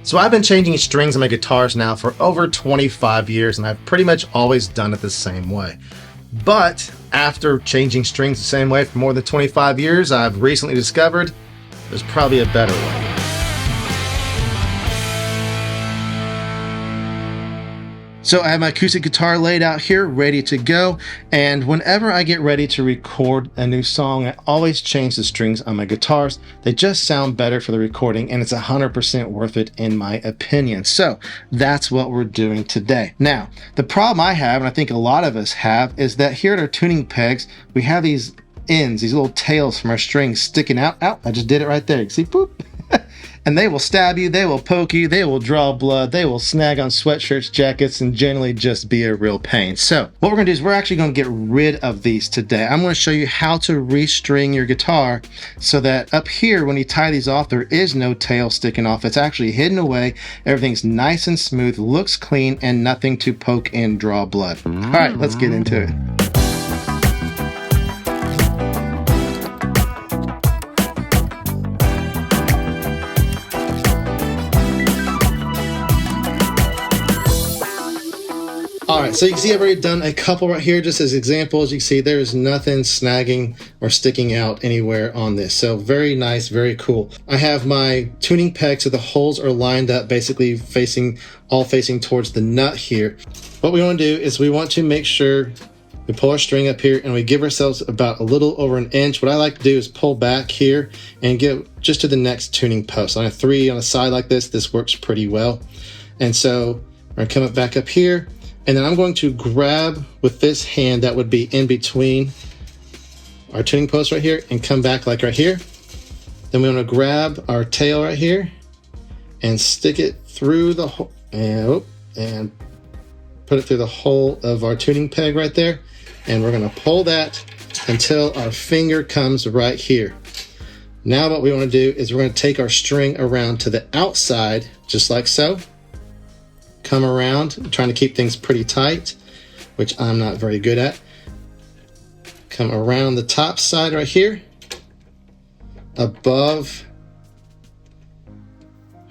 So I've been changing strings on my guitars now for over 25 years, and I've pretty much always done it the same way. But after changing strings the same way for more than 25 years, I've recently discovered there's probably a better way. So I have my acoustic guitar laid out here, ready to go, and whenever I get ready to record a new song, I always change the strings on my guitars. They just sound better for the recording, and it's 100% worth it in my opinion. So that's what we're doing today. Now, the problem I have, and I think a lot of us have, is that here at our tuning pegs, we have these ends, these little tails from our strings sticking out. Ow, I just did it right there. You see, boop. And they will stab you, they will poke you, they will draw blood, they will snag on sweatshirts, jackets, and generally just be a real pain. So what we're going to do is we're actually going to get rid of these today. I'm going to show you how to restring your guitar so that up here when you tie these off, there is no tail sticking off. It's actually hidden away. Everything's nice and smooth, looks clean, and nothing to poke and draw blood. All right, let's get into it. Alright, so you can see I've already done a couple right here just as examples. You can see there's nothing snagging or sticking out anywhere on this. So very nice, very cool. I have my tuning peg so the holes are lined up, basically facing towards the nut here. What we want to do is we want to make sure we pull our string up here and we give ourselves about a little over an inch. What I like to do is pull back here and get just to the next tuning post. On a 3 on a side like this works pretty well. And so we're going to come back up here. And then I'm going to grab with this hand that would be in between our tuning post right here and come back like right here. Then we want to grab our tail right here and stick it through the hole and put it through the hole of our tuning peg right there. And we're going to pull that until our finger comes right here. Now what we want to do is we're going to take our string around to the outside just like so. Come around, trying to keep things pretty tight, which I'm not very good at. Come around the top side right here, above.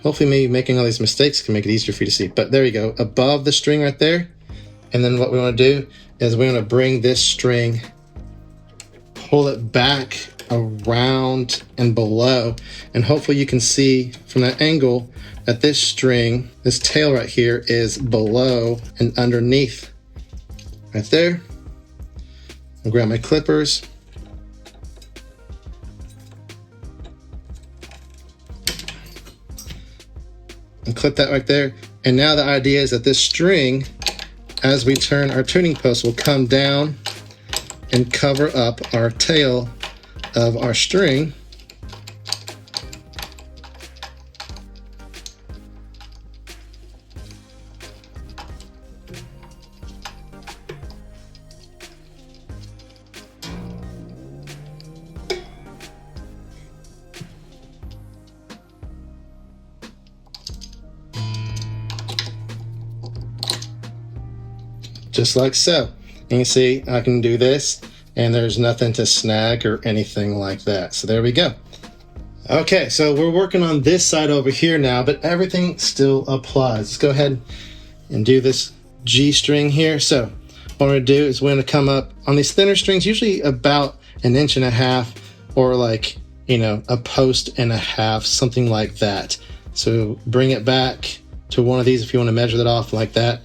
Hopefully me making all these mistakes can make it easier for you to see, but there you go, above the string right there. And then what we want to do is we want to bring this string, pull it back around and below, and hopefully you can see from that angle that this string, this tail right here, is below and underneath right there. I'll grab my clippers and clip that right there. And now the idea is that this string, as we turn our tuning post, will come down and cover up our tail of our string. Just like so. And you can see I can do this and there's nothing to snag or anything like that. So there we go. Okay, so we're working on this side over here now, but everything still applies. Let's go ahead and do this G string here. So what we're gonna do is we're gonna come up on these thinner strings, usually about 1.5 inches or like, you know, a post and a half, something like that. So bring it back to one of these if you want to measure that off like that.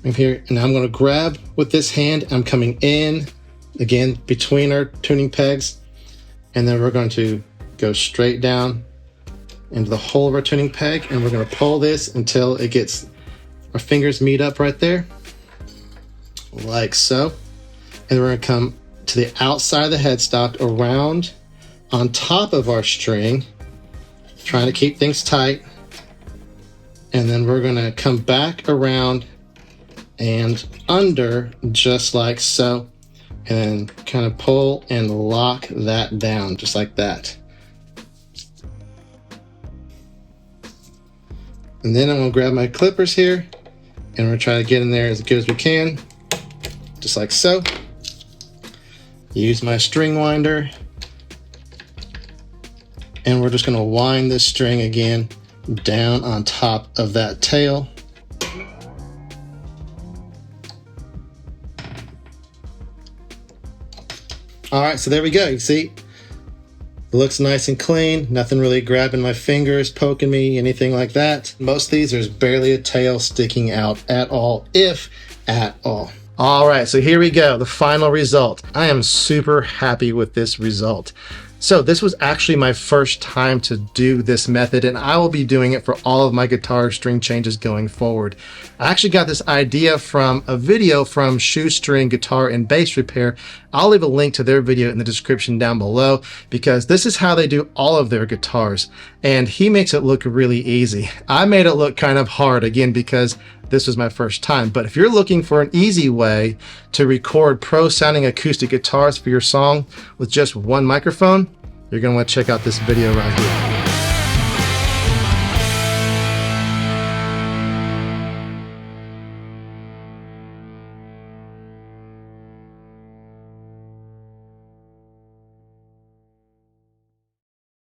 Right here, and I'm going to grab with this hand. I'm coming in again between our tuning pegs, and then we're going to go straight down into the hole of our tuning peg, and we're going to pull this until it gets our fingers meet up right there, like so. And we're going to come to the outside of the headstock, around on top of our string, trying to keep things tight, and then we're going to come back around and under just like so, and then kind of pull and lock that down just like that. And then I'm going to grab my clippers here and we're going to try to get in there as good as we can, just like so. Use my string winder and we're just going to wind this string again down on top of that tail. All right, so there we go. You see, it looks nice and clean. Nothing really grabbing my fingers, poking me, anything like that. Most of these, there's barely a tail sticking out at all, if at all. All right, so here we go, the final result. I am super happy with this result. So this was actually my first time to do this method, and I will be doing it for all of my guitar string changes going forward. I actually got this idea from a video from Shoestring Guitar and Bass Repair. I'll leave a link to their video in the description down below, because this is how they do all of their guitars, and he makes it look really easy. I made it look kind of hard, again, because this was my first time. But if you're looking for an easy way to record pro sounding acoustic guitars for your song with just one microphone, you're going to want to check out this video right here.